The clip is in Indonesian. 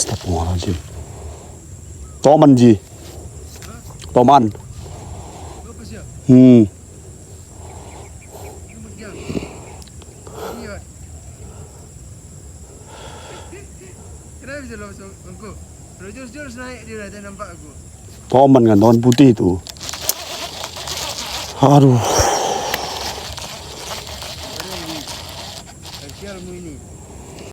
Astagfirullahaladzim. Toman ji. Toman. Apa sih? Kenapa bisa lo masuk aku? Kalau jurus naik dia dah nampak aku. Toman kan, toman putih itu. Aduh. Kasialmu ini.